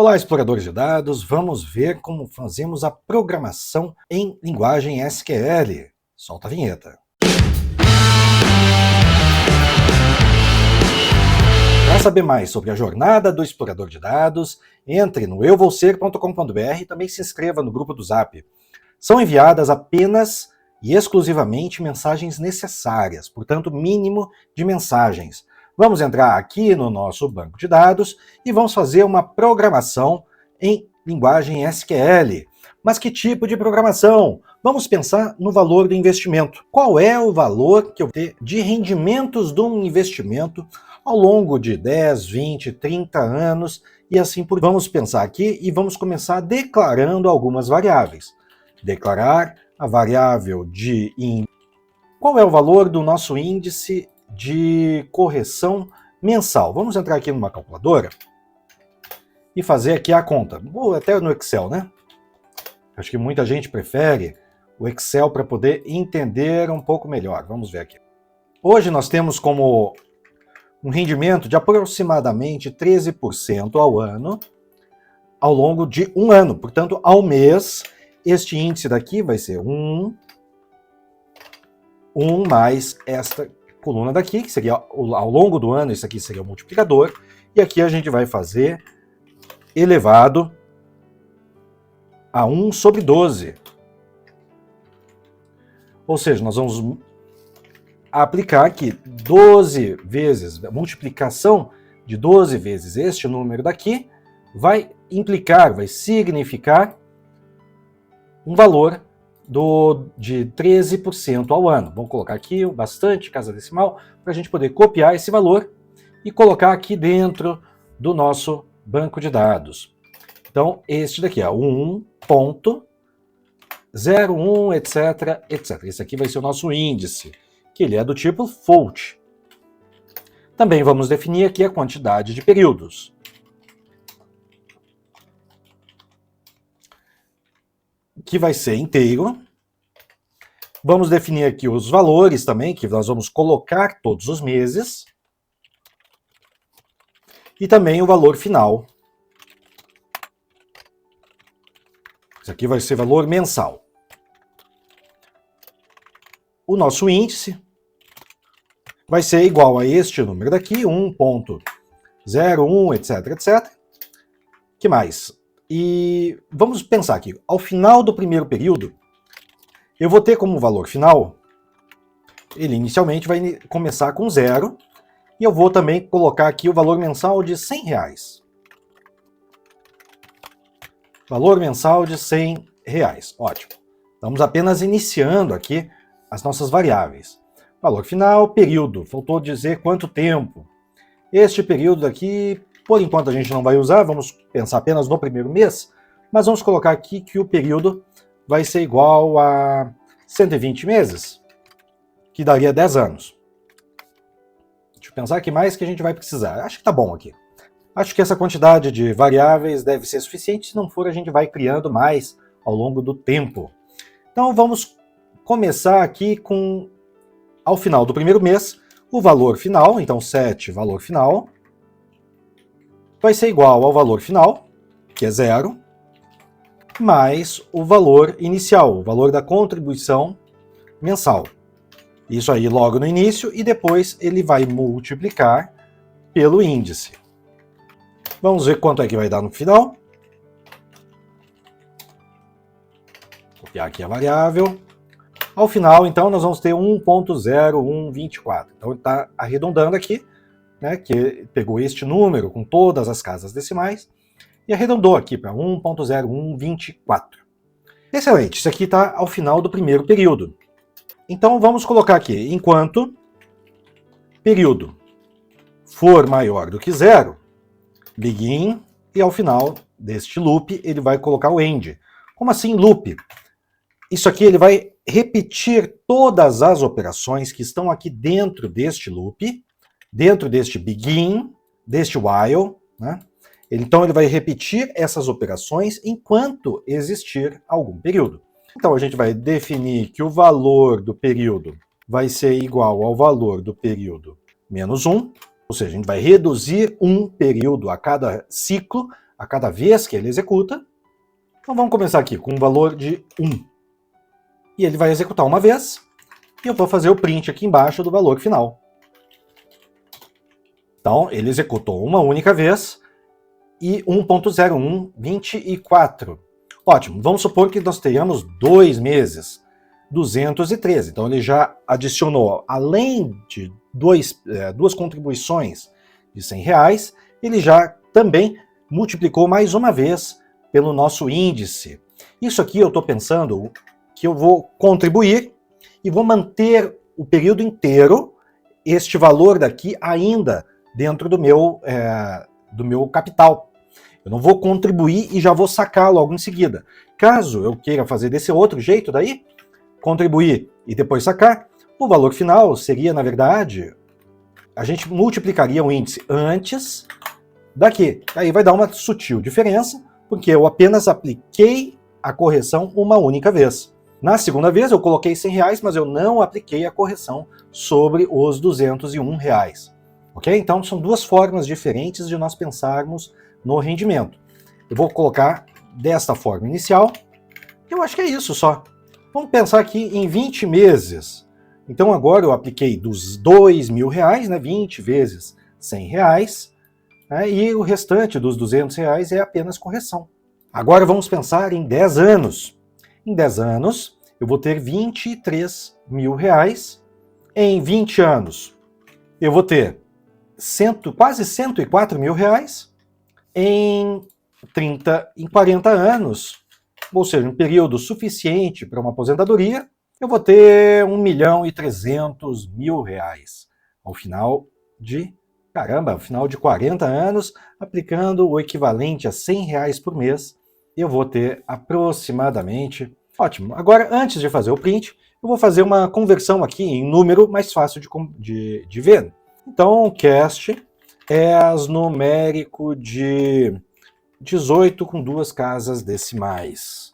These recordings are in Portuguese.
Olá, exploradores de dados! Vamos ver como fazemos a programação em linguagem SQL. Solta a vinheta. Para saber mais sobre a jornada do explorador de dados, entre no euvolser.com.br e também se inscreva no grupo do Zap. São enviadas apenas e exclusivamente mensagens necessárias, portanto, mínimo de mensagens. Vamos entrar aqui no nosso banco de dados e vamos fazer uma programação em linguagem SQL. Mas que tipo de programação? Vamos pensar no valor do investimento. Qual é o valor que eu vou ter de rendimentos de um investimento ao longo de 10, 20, 30 anos e assim por diante? Vamos pensar aqui e vamos começar declarando algumas variáveis. Declarar a variável de índice. Qual é o valor do nosso índice de correção mensal? Vamos entrar aqui numa calculadora e fazer aqui a conta. Ou até no Excel, né? Acho que muita gente prefere o Excel para poder entender um pouco melhor. Vamos ver aqui. Hoje nós temos como um rendimento de aproximadamente 13% ao ano, ao longo de um ano. Portanto, ao mês, este índice daqui vai ser 1 mais esta coluna daqui, que seria ao longo do ano, isso aqui seria o multiplicador, e aqui a gente vai fazer elevado a 1 sobre 12. Ou seja, nós vamos aplicar aqui 12 vezes, a multiplicação de 12 vezes este número daqui, vai implicar, vai significar um valor de 13% ao ano. Vamos colocar aqui bastante casa decimal para a gente poder copiar esse valor e colocar aqui dentro do nosso banco de dados. Então, este daqui é 1.01, etc, etc. Esse aqui vai ser o nosso índice, que ele é do tipo float. Também vamos definir aqui a quantidade de períodos. Que vai ser inteiro. Vamos definir aqui os valores também, que nós vamos colocar todos os meses. E também o valor final. Isso aqui vai ser valor mensal. O nosso índice vai ser igual a este número daqui, 1.01, etc, etc. Que mais? E vamos pensar aqui, ao final do primeiro período, eu vou ter como valor final, ele inicialmente vai começar com 0, e eu vou também colocar aqui o valor mensal de R$100. Valor mensal de R$100. Ótimo. Estamos apenas iniciando aqui as nossas variáveis. Valor final, período. Faltou dizer quanto tempo. Este período aqui, por enquanto a gente não vai usar, vamos pensar apenas no primeiro mês, mas vamos colocar aqui que o período vai ser igual a 120 meses, que daria 10 anos. Deixa eu pensar aqui mais que a gente vai precisar. Acho que tá bom aqui. Acho que essa quantidade de variáveis deve ser suficiente, se não for a gente vai criando mais ao longo do tempo. Então vamos começar aqui com, ao final do primeiro mês, o valor final, então 7, valor final, vai ser igual ao valor final, que é 0, mais o valor inicial, o valor da contribuição mensal. Isso aí logo no início, e depois ele vai multiplicar pelo índice. Vamos ver quanto é que vai dar no final. Copiar aqui a variável. Ao final, então, nós vamos ter 1.0124. Então, ele está arredondando aqui, né, que pegou este número com todas as casas decimais e arredondou aqui para 1.0124. Excelente, isso aqui está ao final do primeiro período. Então, vamos colocar aqui, enquanto período for maior do que 0, begin, e ao final deste loop ele vai colocar o end. Como assim loop? Isso aqui ele vai repetir todas as operações que estão aqui dentro deste loop, dentro deste begin, deste while, né? Então ele vai repetir essas operações enquanto existir algum período. Então a gente vai definir que o valor do período vai ser igual ao valor do período menos 1, ou seja, a gente vai reduzir um período a cada ciclo a cada vez que ele executa. Então vamos começar aqui com um valor de 1. E ele vai executar uma vez, e eu vou fazer o print aqui embaixo do valor final. Então, ele executou uma única vez, e 1.01, 24. Ótimo, vamos supor que nós tenhamos 2 meses, 213. Então ele já adicionou, além de duas contribuições de R$100, ele já também multiplicou mais uma vez pelo nosso índice. Isso aqui eu estou pensando que eu vou contribuir e vou manter o período inteiro este valor daqui ainda dentro do meu capital. Eu não vou contribuir e já vou sacar logo em seguida. Caso eu queira fazer desse outro jeito daí, contribuir e depois sacar, o valor final seria, na verdade, a gente multiplicaria o índice antes daqui. Aí vai dar uma sutil diferença, porque eu apenas apliquei a correção uma única vez. Na segunda vez eu coloquei R$100, mas eu não apliquei a correção sobre os R$201. Ok? Então são duas formas diferentes de nós pensarmos no rendimento. Eu vou colocar desta forma inicial. Eu acho que é isso só. Vamos pensar aqui em 20 meses. Então agora eu apliquei dos R$2.000, né, 20 vezes R$100, né, e o restante dos R$200 é apenas correção. Agora vamos pensar em 10 anos. Em 10 anos eu vou ter R$23.000. Em 20 anos eu vou ter quase R$104.000. Em 40 anos, ou seja, um período suficiente para uma aposentadoria, eu vou ter R$1.300.000 ao final de 40 anos, aplicando o equivalente a R$100 por mês, eu vou ter aproximadamente... Ótimo, agora antes de fazer o print, eu vou fazer uma conversão aqui em número mais fácil de ver. Então, cast numérico de 18 com 2 casas decimais.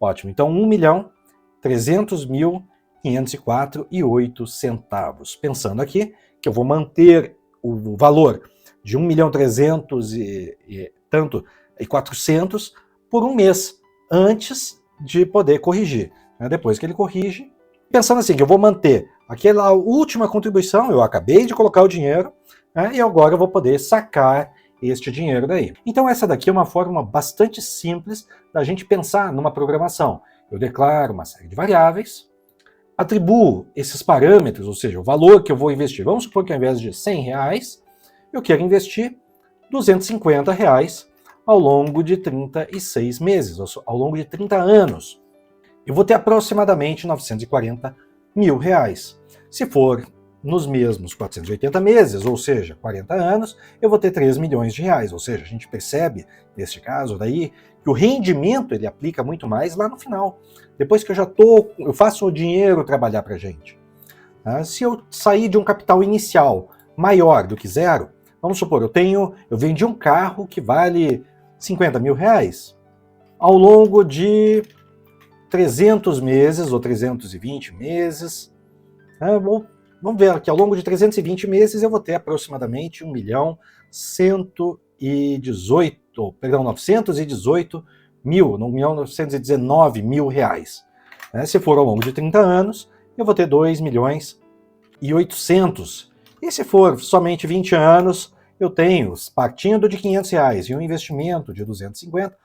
Ótimo, então 1.300.504,08. Pensando aqui que eu vou manter o valor de 1.300.400 por um mês, antes de poder corrigir. Depois que ele corrige, pensando assim, que eu vou manter aquela última contribuição, eu acabei de colocar o dinheiro, e agora eu vou poder sacar este dinheiro daí. Então essa daqui é uma forma bastante simples da gente pensar numa programação. Eu declaro uma série de variáveis, atribuo esses parâmetros, ou seja, o valor que eu vou investir. Vamos supor que ao invés de R$100, eu quero investir R$250 ao longo de 36 meses, ao longo de 30 anos. Eu vou ter aproximadamente R$940.000. Se for nos mesmos 480 meses, ou seja, 40 anos, eu vou ter R$3 milhões. Ou seja, a gente percebe, neste caso daí, que o rendimento ele aplica muito mais lá no final. Depois que eu faço o dinheiro trabalhar para a gente. Se eu sair de um capital inicial maior do que zero, vamos supor, eu vendi um carro que vale R$50.000. Ao longo de 300 meses ou 320 meses, vamos ver aqui, ao longo de 320 meses eu vou ter aproximadamente R$919.000. Se for ao longo de 30 anos, eu vou ter R$2.800.000. E se for somente 20 anos, eu tenho, partindo de R$500 e um investimento de 250,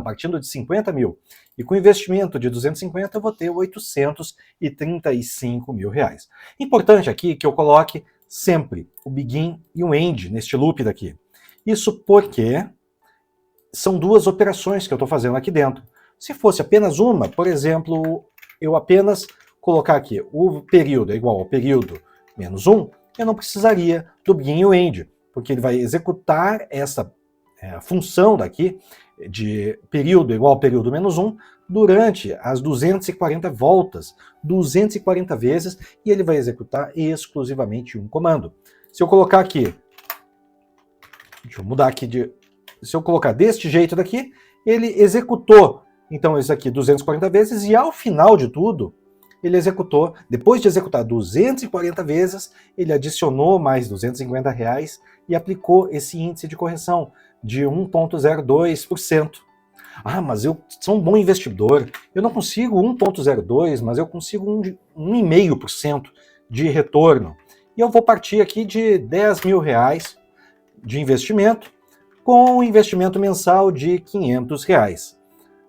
partindo de 50 mil, e com investimento de 250 eu vou ter R$835.000. Importante aqui que eu coloque sempre o begin e o end neste loop daqui. Isso porque são duas operações que eu estou fazendo aqui dentro. Se fosse apenas uma, por exemplo, eu apenas colocar aqui o período é igual ao período menos 1, eu não precisaria do begin e o end, porque ele vai executar essa função daqui de período igual ao período menos 1 durante as 240 voltas, 240 vezes, e ele vai executar exclusivamente um comando. Se eu colocar aqui, deixa eu mudar aqui, se eu colocar deste jeito daqui, ele executou, então isso aqui 240 vezes, e ao final de tudo, ele executou, depois de executar 240 vezes, ele adicionou mais R$250 e aplicou esse índice de correção, de 1,02%. Ah, mas eu sou um bom investidor, eu não consigo 1,02%, mas eu consigo 1,5% de retorno. E eu vou partir aqui de R$10.000 de investimento, com um investimento mensal de R$500.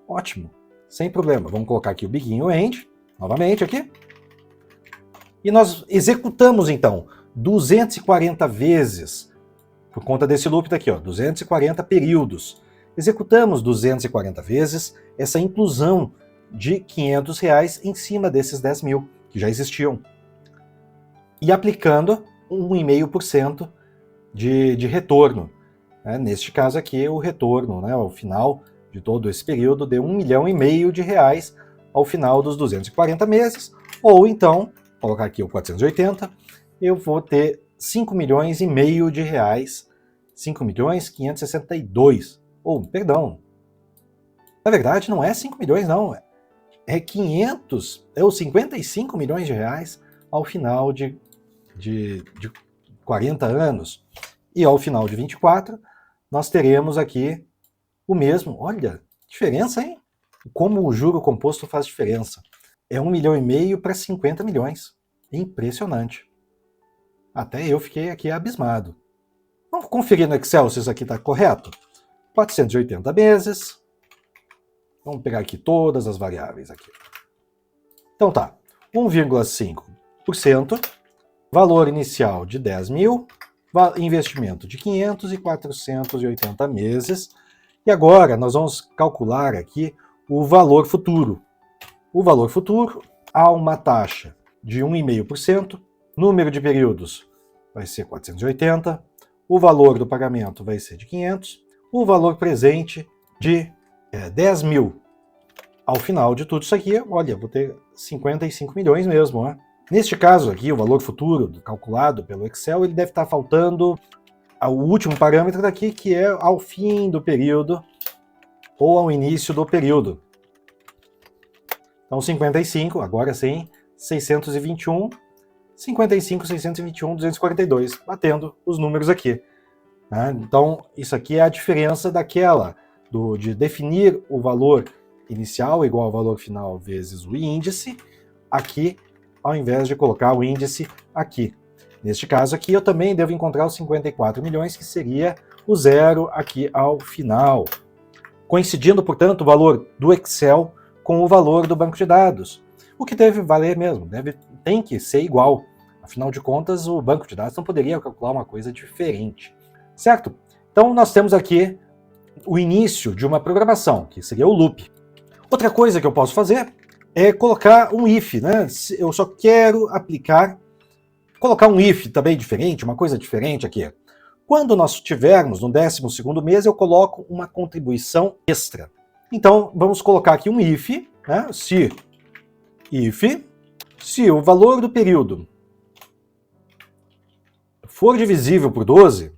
Ótimo, sem problema. Vamos colocar aqui o biquinho End, novamente aqui. E nós executamos então 240 vezes, por conta desse loop daqui, ó, 240 períodos. Executamos 240 vezes essa inclusão de R$500 em cima desses 10.000 que já existiam. E aplicando 1,5% de retorno. Neste caso aqui, o retorno, ao final de todo esse período, deu R$1,5 milhão ao final dos 240 meses, ou então, colocar aqui o 480, eu vou ter R$5,5 milhões, R$5.562.000. Perdão, na verdade não é 5 milhões não, é 55 milhões de reais ao final de 40 anos. E ao final de 24, nós teremos aqui o mesmo. Olha, diferença, hein? Como o juro composto faz diferença. É 1,5 milhão para 50 milhões. Impressionante. Até eu fiquei aqui abismado. Vamos conferir no Excel se isso aqui está correto? 480 meses. Vamos pegar aqui todas as variáveis aqui. Então tá, 1,5%, valor inicial de 10.000, investimento de 500 e 480 meses. E agora nós vamos calcular aqui o valor futuro. O valor futuro há uma taxa de 1,5%, número de períodos vai ser 480, o valor do pagamento vai ser de 500, o valor presente de 10.000. Ao final de tudo isso aqui, olha, vou ter 55 milhões mesmo, né? Neste caso aqui, o valor futuro calculado pelo Excel, ele deve estar faltando o último parâmetro daqui, que é ao fim do período ou ao início do período. Então 55, agora sim, 621, 55, 621, 242, batendo os números aqui. Então isso aqui é a diferença daquela, de definir o valor inicial igual ao valor final vezes o índice, aqui, ao invés de colocar o índice aqui. Neste caso aqui, eu também devo encontrar os 54 milhões, que seria o zero aqui ao final. Coincidindo, portanto, o valor do Excel com o valor do banco de dados. O que deve valer mesmo, tem que ser igual. Afinal de contas, o banco de dados não poderia calcular uma coisa diferente. Certo? Então, nós temos aqui o início de uma programação, que seria o loop. Outra coisa que eu posso fazer é colocar um if, né? Eu só quero colocar um if também diferente, uma coisa diferente aqui. Quando nós tivermos no 12º mês, eu coloco uma contribuição extra. Então, vamos colocar aqui um if, né? Se o valor do período for divisível por 12,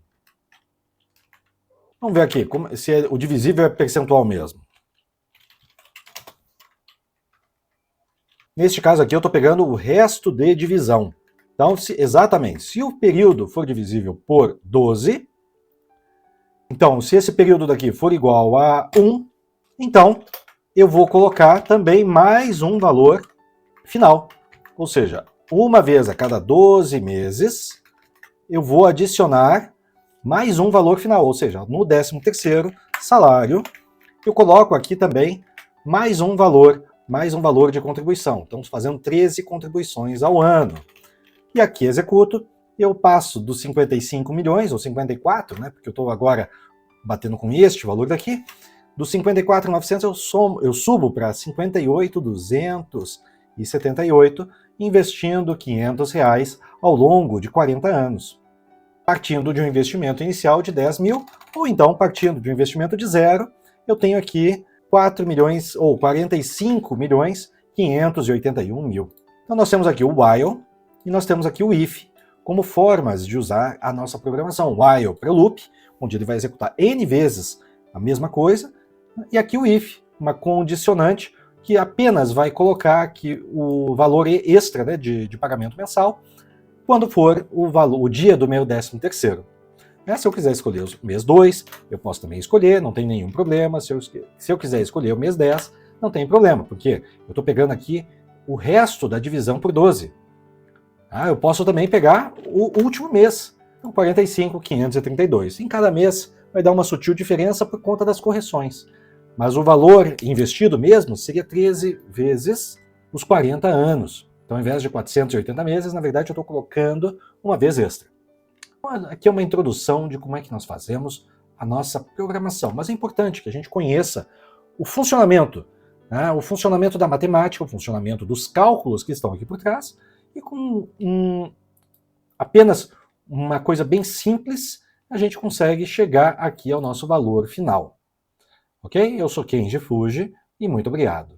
vamos ver aqui se o divisível é percentual mesmo. Neste caso aqui, eu estou pegando o resto de divisão. Então, exatamente, se o período for divisível por 12, então, se esse período daqui for igual a 1, então, eu vou colocar também mais um valor final. Ou seja, uma vez a cada 12 meses, eu vou adicionar mais um valor final. Ou seja, no 13º salário, eu coloco aqui também mais um valor de contribuição. Estamos fazendo 13 contribuições ao ano. E aqui executo, eu passo dos 55 milhões, ou 54, né, porque eu estou agora batendo com este valor daqui, dos 54.900 eu subo para 58.278, investindo R$500 ao longo de 40 anos. Partindo de um investimento inicial de 10.000, ou então partindo de um investimento de zero, eu tenho aqui 4 milhões, ou 45.581.000. Então nós temos aqui o while e nós temos aqui o if, como formas de usar a nossa programação. While para o loop, onde ele vai executar N vezes a mesma coisa, e aqui o if, uma condicionante que apenas vai colocar aqui o valor extra, né, de pagamento mensal, quando for o dia do meu 13º. Se eu quiser escolher o mês 2, eu posso também escolher, não tem nenhum problema. Se eu quiser escolher o mês 10, não tem problema, porque eu estou pegando aqui o resto da divisão por 12. Eu posso também pegar o último mês, então 45.532. Em cada mês vai dar uma sutil diferença por conta das correções. Mas o valor investido mesmo seria 13 vezes os 40 anos. Então, ao invés de 480 meses, na verdade eu estou colocando uma vez extra. Aqui é uma introdução de como é que nós fazemos a nossa programação, mas é importante que a gente conheça o funcionamento, né? O funcionamento da matemática, o funcionamento dos cálculos que estão aqui por trás, e com apenas uma coisa bem simples, a gente consegue chegar aqui ao nosso valor final. Ok? Eu sou Kenji Fuji e muito obrigado.